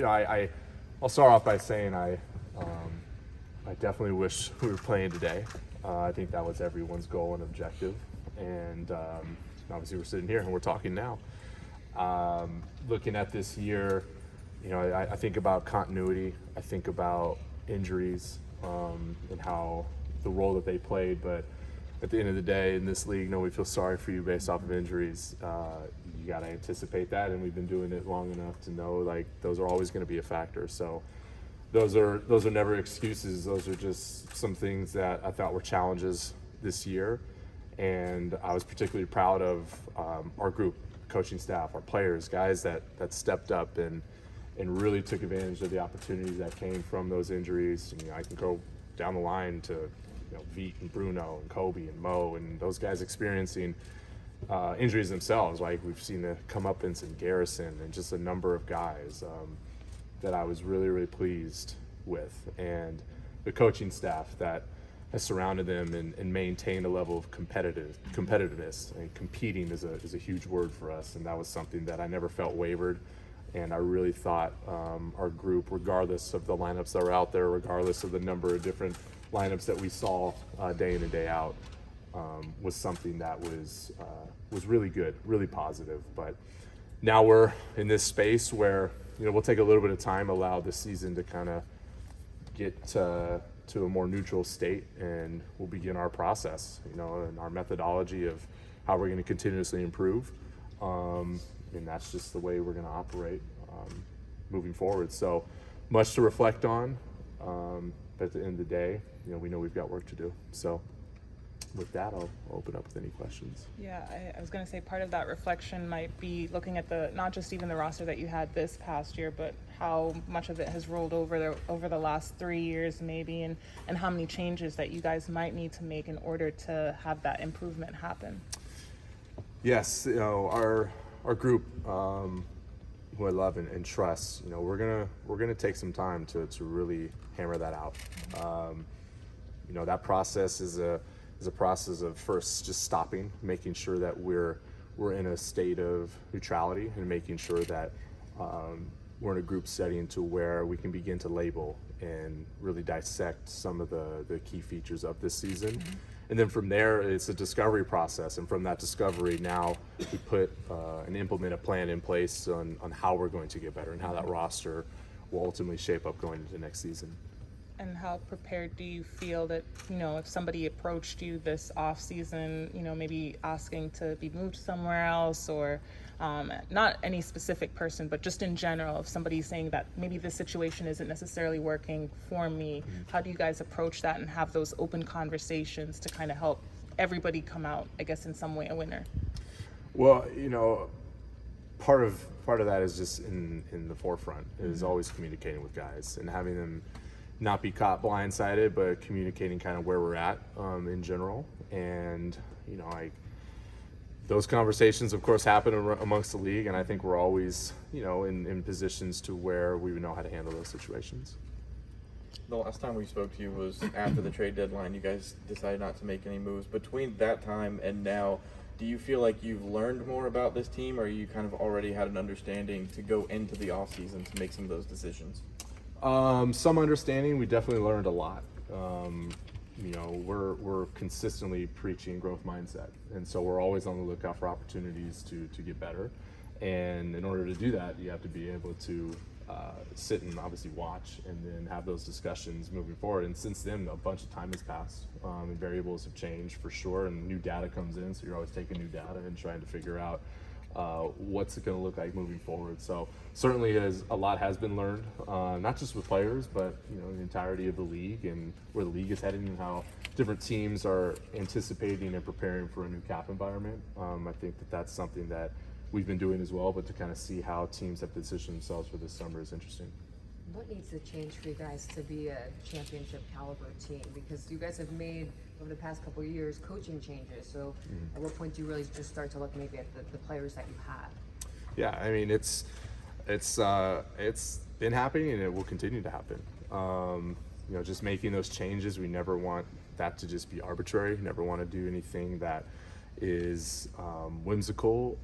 I'll start off by saying I definitely wish we were playing today. I think that was everyone's goal and objective, and obviously we're sitting here and we're talking now. Looking at this year, I think about continuity. I think about injuries and how the role that they played. But at the end of the day, in this league, nobody feels sorry for you based off of injuries. You got to anticipate that, and we've been doing it long enough to know like those are always going to be a factor. So those are never excuses. Those are just some things that I thought were challenges this year, and I was particularly proud of our group, coaching staff, our players, guys that stepped up and really took advantage of the opportunities that came from those injuries. I can go down the line to Veet and Bruno and Kobe and Mo and those guys experiencing injuries themselves. Like we've seen the comeuppance in Garrison and just a number of guys that I was really, really pleased with. And the coaching staff that has surrounded them and maintained a level of competitiveness. And competing is a huge word for us, and that was something that I never felt wavered. And I really thought our group, regardless of the lineups that were out there, regardless of the number of different lineups that we saw day in and day out, was something that was really good, really positive. But now we're in this space where we'll take a little bit of time, allow the season to kind of get to a more neutral state, and we'll begin our process, and our methodology of how we're going to continuously improve. And that's just the way we're going to operate moving forward. So much to reflect on, but at the end of the day, we know we've got work to do. So with that, I'll open up with any questions. Yeah, I was going to say part of that reflection might be looking at not just even the roster that you had this past year, but how much of it has rolled over the last 3 years maybe, and how many changes that you guys might need to make in order to have that improvement happen. Yes, our group, who I love and trust, we're gonna take some time to really hammer that out. That process is a process of first just stopping, making sure that we're in a state of neutrality, and making sure that we're in a group setting to where we can begin to label and really dissect some of the key features of this season. Mm-hmm. And then from there, it's a discovery process. And from that discovery, now we put and implement a plan in place on how we're going to get better and how that roster will ultimately shape up going into next season. And how prepared do you feel that, if somebody approached you this off season, maybe asking to be moved somewhere else, or not any specific person, but just in general, if somebody's saying that maybe this situation isn't necessarily working for me, how do you guys approach that and have those open conversations to kind of help everybody come out, I guess, in some way a winner? Well, part of that is just in the forefront is always communicating with guys and having them not be caught blindsided, but communicating kind of where we're at in general. And those conversations, of course, happen amongst the league, and I think we're always, in positions to where we would know how to handle those situations. The last time we spoke to you was after the trade deadline. You guys decided not to make any moves. Between that time and now, do you feel like you've learned more about this team, or you kind of already had an understanding to go into the offseason to make some of those decisions? Some understanding. We definitely learned a lot. We're consistently preaching growth mindset, and so we're always on the lookout for opportunities to get better. And in order to do that, you have to be able to sit and obviously watch, and then have those discussions moving forward. And since then, a bunch of time has passed, and variables have changed for sure, and new data comes in, so you're always taking new data and trying to figure out what's it going to look like moving forward. So certainly a lot has been learned, not just with players, but the entirety of the league and where the league is heading and how different teams are anticipating and preparing for a new cap environment. I think that's something that we've been doing as well, but to kind of see how teams have positioned themselves for this summer is interesting. What needs to change for you guys to be a championship caliber team? Because you guys have made, over the past couple of years, coaching changes. So at what point do you really just start to look maybe at the players that you have? Yeah, I mean, it's been happening, and it will continue to happen. Just making those changes, we never want that to just be arbitrary. Never want to do anything that is whimsical,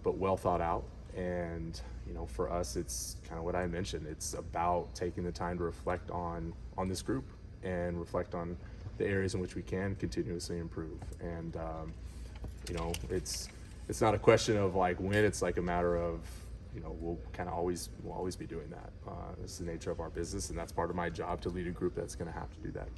but well thought out. And for us, it's kind of what I mentioned. It's about taking the time to reflect on this group and reflect on the areas in which we can continuously improve. And it's not a question of like when. It's like a matter of we'll always be doing that. It's the nature of our business, and that's part of my job, to lead a group that's going to have to do that.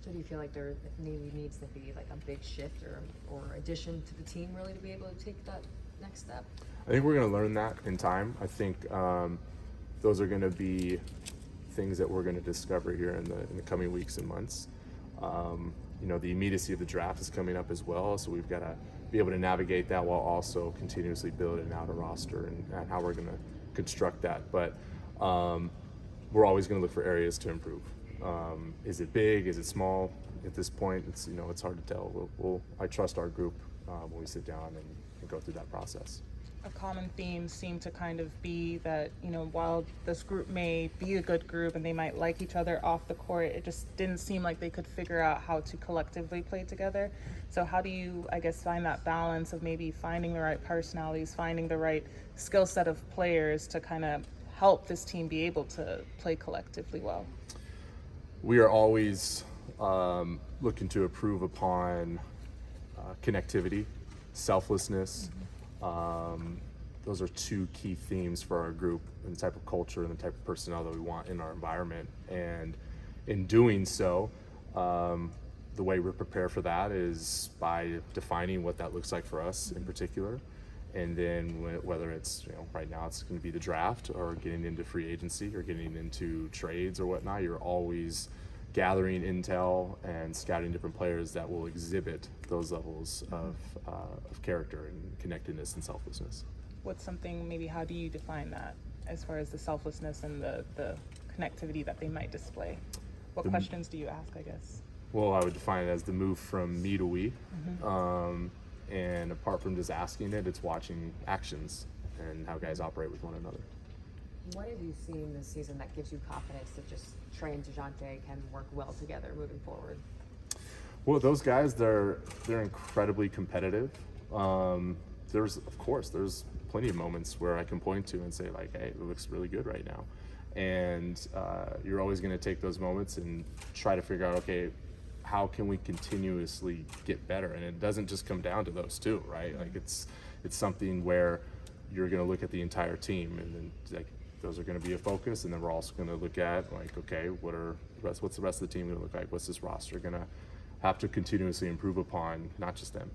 So do you feel like there maybe needs to be like a big shift or addition to the team really to be able to take that next step? I think we're going to learn that in time. I think those are going to be things that we're going to discover here in the coming weeks and months. The immediacy of the draft is coming up as well, so we've got to be able to navigate that while also continuously building out a roster and how we're going to construct that. But we're always going to look for areas to improve. Is it big? Is it small? At this point, it's hard to tell. I trust our group when we sit down and go through that process. A common theme seemed to kind of be that, while this group may be a good group and they might like each other off the court, it just didn't seem like they could figure out how to collectively play together. So how do you, I guess, find that balance of maybe finding the right personalities, finding the right skill set of players to kind of help this team be able to play collectively well? We are always looking to improve upon connectivity, selflessness. Those are two key themes for our group, and the type of culture and the type of personnel that we want in our environment. And in doing so, the way we prepare for that is by defining what that looks like for us in particular. And then whether it's, right now it's going to be the draft or getting into free agency or getting into trades or whatnot, you're always gathering intel and scouting different players that will exhibit those levels of character and connectedness and selflessness. What's something, maybe how do you define that as far as the selflessness and the connectivity that they might display? What questions do you ask, I guess? Well, I would define it as the move from me to we. And apart from just asking it, it's watching actions and how guys operate with one another. What have you seen this season that gives you confidence that just Trey and DeJounte can work well together moving forward? Well, those guys, they're incredibly competitive. There's plenty of moments where I can point to and say like, hey, it looks really good right now. And you're always going to take those moments and try to figure out, okay, how can we continuously get better? And it doesn't just come down to those two, right? Like it's something where you're going to look at the entire team, and then like those are going to be a focus. And then we're also going to look at like, okay, what's the rest of the team going to look like? What's this roster going to have to continuously improve upon, not just them.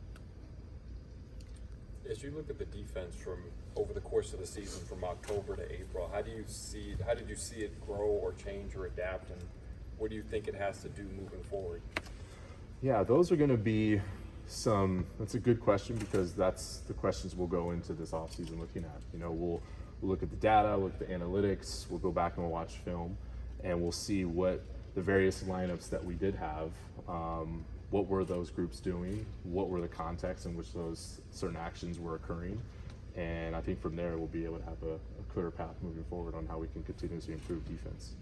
As you look at the defense from over the course of the season from October to April, how did you see it grow or change or adapt, and what do you think it has to do moving forward? Yeah, those are going to be that's a good question, because that's the questions we'll go into this offseason looking at. We'll look at the data, look at the analytics, we'll go back and we'll watch film, and we'll see what the various lineups that we did have, what were those groups doing, what were the contexts in which those certain actions were occurring. And I think from there we'll be able to have a clearer path moving forward on how we can continuously improve defense.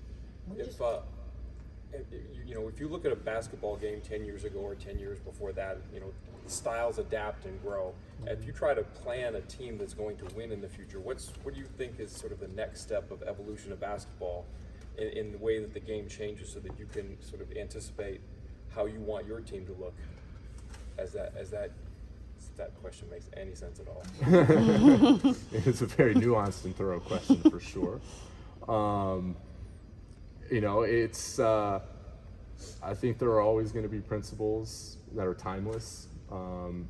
If you look at a basketball game 10 years ago or 10 years before that, styles adapt and grow. If you try to plan a team that's going to win in the future, what do you think is sort of the next step of evolution of basketball in the way that the game changes, so that you can sort of anticipate how you want your team to look as that question makes any sense at all? It's a very nuanced and thorough question for sure. It's I think there are always going to be principles that are timeless.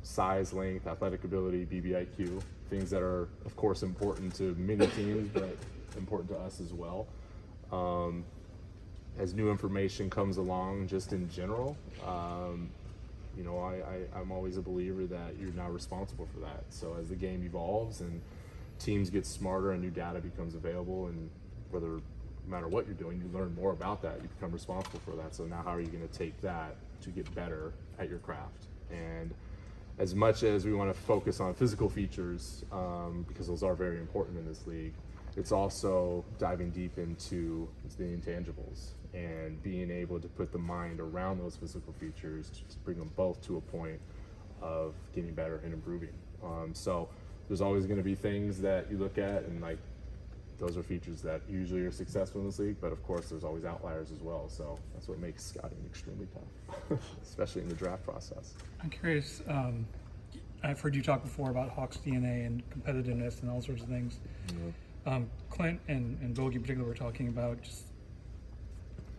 Size, length, athletic ability, BBIQ, things that are of course important to many teams, but important to us as well. As new information comes along, just in general, I'm always a believer that you're now responsible for that. So as the game evolves and teams get smarter and new data becomes available, and no matter what you're doing, you learn more about that, you become responsible for that. So now how are you going to take that to get better at your craft? And as much as we want to focus on physical features, because those are very important in this league, it's also diving deep into the intangibles and being able to put the mind around those physical features to bring them both to a point of getting better and improving. So there's always going to be things that you look at and like those are features that usually are successful in this league, but of course there's always outliers as well. So that's what makes scouting extremely tough, especially in the draft process. I'm curious, I've heard you talk before about Hawks DNA and competitiveness and all sorts of things. Clint and Bogey in particular were talking about just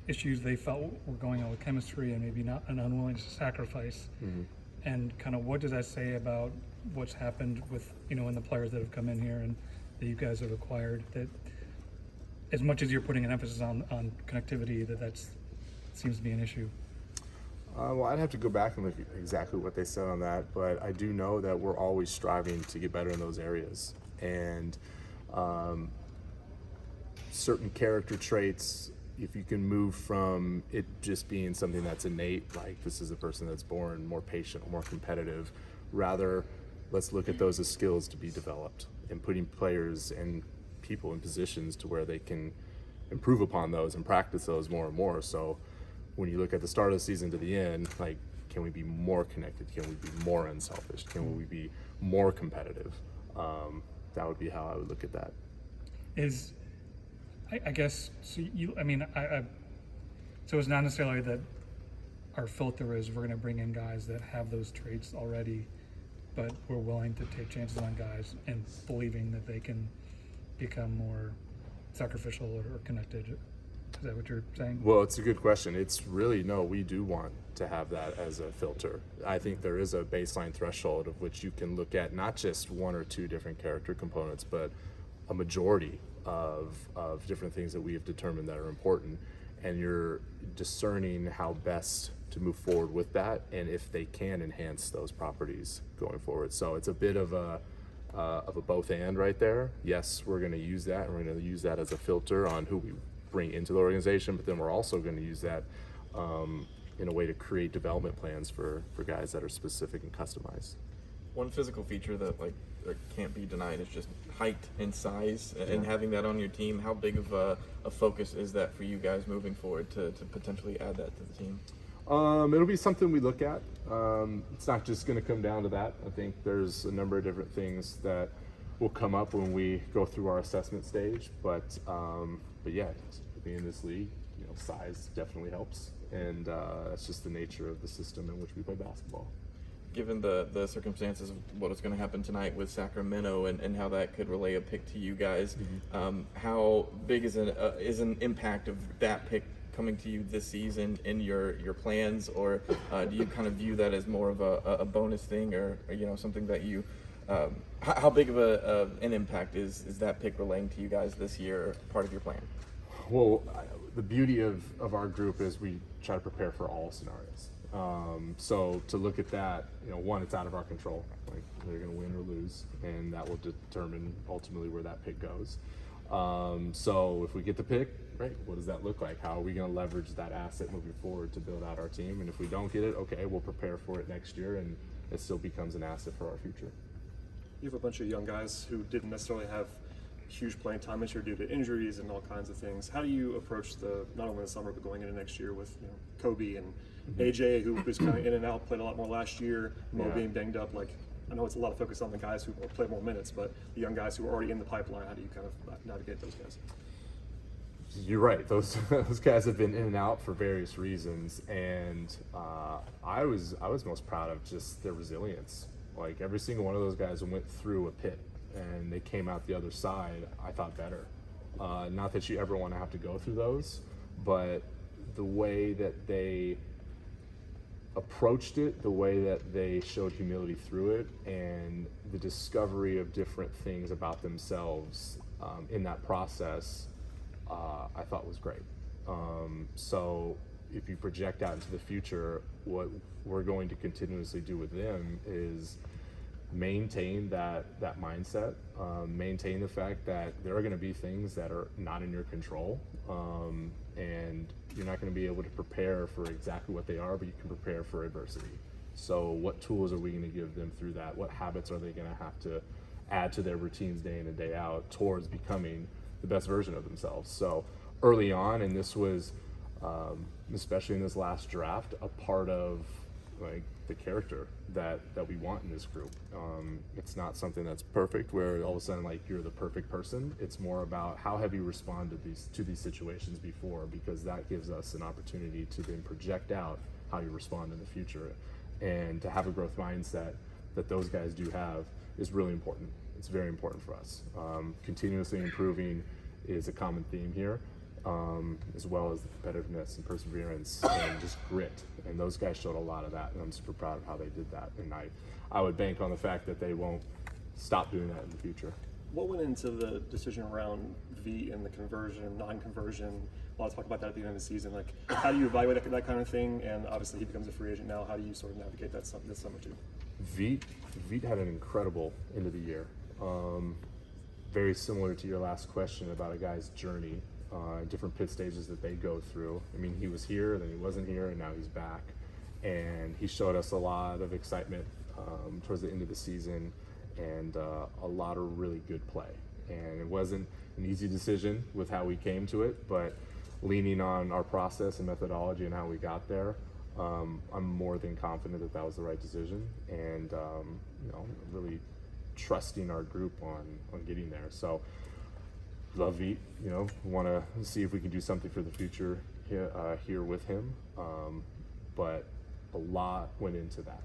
issues they felt were going on with chemistry and maybe not an unwillingness to sacrifice. And kind of what does that say about what's happened with, in the players that have come in here and that you guys have acquired, that as much as you're putting an emphasis on connectivity, that seems to be an issue? Well, I'd have to go back and look at exactly what they said on that, but I do know that we're always striving to get better in those areas. And certain character traits, if you can move from it just being something that's innate, like this is a person that's born more patient, more competitive, rather let's look at those as skills to be developed and putting players and people in positions to where they can improve upon those and practice those more and more. So when you look at the start of the season to the end, like, can we be more connected? Can we be more unselfish? Can we be more competitive? That would be how I would look at that. I guess, so so it's not necessarily that our filter is we're going to bring in guys that have those traits already, but we're willing to take chances on guys and believing that they can become more sacrificial or connected. Is that what you're saying? Well, it's a good question. It's really, no, we do want to have that as a filter. I think there is a baseline threshold of which you can look at not just one or two different character components, but a majority of different things that we have determined that are important. And you're discerning how best to move forward with that and if they can enhance those properties going forward. So it's a bit of a both and right there. Yes, we're going to use that, and we're going to use that as a filter on who we bring into the organization, but then we're also going to use that in a way to create development plans for guys that are specific and customized. One physical feature that can't be denied is just height and size, and having that on your team. How big of a focus is that for you guys moving forward to potentially add that to the team? It'll be something we look at. It's not just going to come down to that. I think there's a number of different things that will come up when we go through our assessment stage. But yeah, being in this league, size definitely helps, and that's just the nature of the system in which we play basketball. Given the circumstances of what is going to happen tonight with Sacramento and how that could relay a pick to you guys, how big is an impact of that pick coming to you this season in your plans, or do you kind of view that as more of a bonus thing, or something that you how big of an impact is that pick relaying to you guys this year, part of your plan? Well, the beauty of our group is we try to prepare for all scenarios. So to look at that, one, it's out of our control. Like, they're going to win or lose, and that will determine ultimately where that pick goes. So if we get the pick, great. What does that look like? How are we going to leverage that asset moving forward to build out our team? And if we don't get it, okay, we'll prepare for it next year, and it still becomes an asset for our future. You have a bunch of young guys who didn't necessarily have huge playing time this year due to injuries and all kinds of things. How do you approach not only the summer but going into next year with Kobe and AJ, who was kind of in and out, played a lot more last year, Mo being banged up? Like, I know it's a lot of focus on the guys who play more minutes, but the young guys who are already in the pipeline, how do you kind of navigate those guys? You're right. Those guys have been in and out for various reasons, and I was most proud of just their resilience. Like, every single one of those guys went through a pit, and they came out the other side, I thought, better. Not that you ever want to have to go through those, but the way that they approached it, the way that they showed humility through it, and the discovery of different things about themselves in that process, I thought was great. So if you project out into the future, what we're going to continuously do with them is maintain that mindset, maintain the fact that there are going to be things that are not in your control, and you're not going to be able to prepare for exactly what they are, but you can prepare for adversity. So what tools are we going to give them through that? What habits are they going to have to add to their routines day in and day out towards becoming the best version of themselves? So early on, and this was especially in this last draft, a part of like the character that we want in this group. It's not something that's perfect where all of a sudden like you're the perfect person. It's more about how have you responded to these situations before, because that gives us an opportunity to then project out how you respond in the future. And to have a growth mindset that those guys do have is really important. It's very important for us. Continuously improving is a common theme here, as well as the competitiveness and perseverance and just grit. And those guys showed a lot of that, and I'm super proud of how they did that. And I would bank on the fact that they won't stop doing that in the future. What went into the decision around V and the conversion, non-conversion? A lot of talk about that at the end of the season. Like, how do you evaluate that kind of thing? And obviously, he becomes a free agent now. How do you sort of navigate that this summer too? Veet had an incredible end of the year. Very similar to your last question about a guy's journey, different pit stages that they go through. I mean, he was here, then he wasn't here, and now he's back. And he showed us a lot of excitement towards the end of the season, and a lot of really good play. And it wasn't an easy decision with how we came to it, but leaning on our process and methodology and how we got there, I'm more than confident that that was the right decision, and really trusting our group on getting there. So love Veet, want to see if we can do something for the future here with him, but a lot went into that.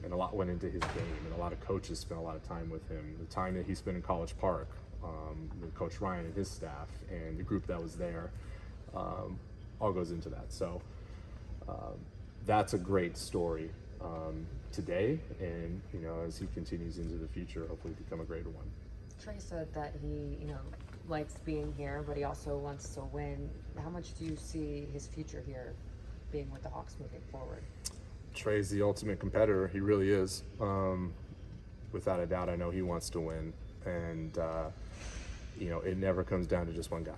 And a lot went into his game, and a lot of coaches spent a lot of time with him. The time that he spent in College Park with Coach Ryan and his staff and the group that was there, all goes into that. So that's a great story today, and as he continues into the future, hopefully become a greater one. Trey said that he, likes being here, but he also wants to win. How much do you see his future here being with the Hawks moving forward? Trey's the ultimate competitor. He really is. Without a doubt, I know he wants to win, and it never comes down to just one guy.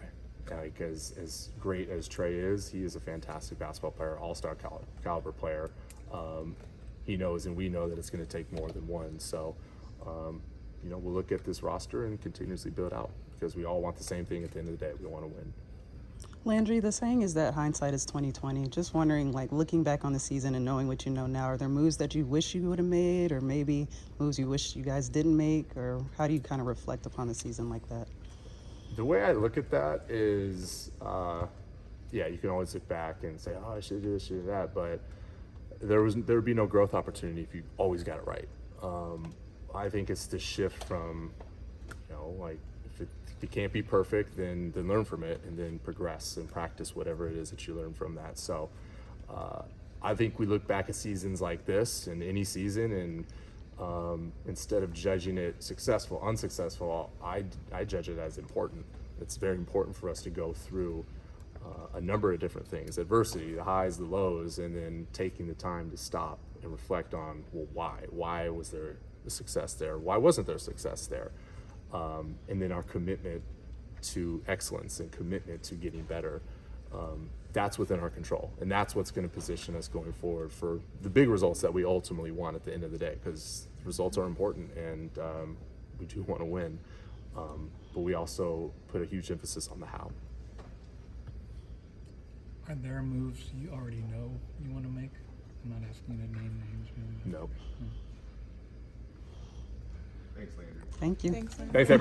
Because as great as Trey is, he is a fantastic basketball player, all-star caliber player. He knows, and we know that it's going to take more than one. So, we'll look at this roster and continuously build out, because we all want the same thing at the end of the day. We want to win. Landry, the saying is that hindsight is 20/20. Just wondering, looking back on the season and knowing what you know now, are there moves that you wish you would have made, or maybe moves you wish you guys didn't make, or how do you kind of reflect upon the season like that? The way I look at that is, you can always look back and say, I should do this, should do that, but there would be no growth opportunity if you always got it right. I think it's the shift from, if it can't be perfect, then learn from it, and then progress and practice whatever it is that you learn from that. So I think we look back at seasons like this and any season, and instead of judging it successful, unsuccessful, I judge it as important. It's very important for us to go through a number of different things, adversity, the highs, the lows, and then taking the time to stop and reflect on, why was there a success there? Why wasn't there success there? And then our commitment to excellence and commitment to getting better. That's within our control, and that's what's going to position us going forward for the big results that we ultimately want at the end of the day, because results are important, and we do want to win, but we also put a huge emphasis on the how. Are there moves you already know you want to make? I'm not asking you to name names. No. Thank you. Thanks. Thanks, everyone.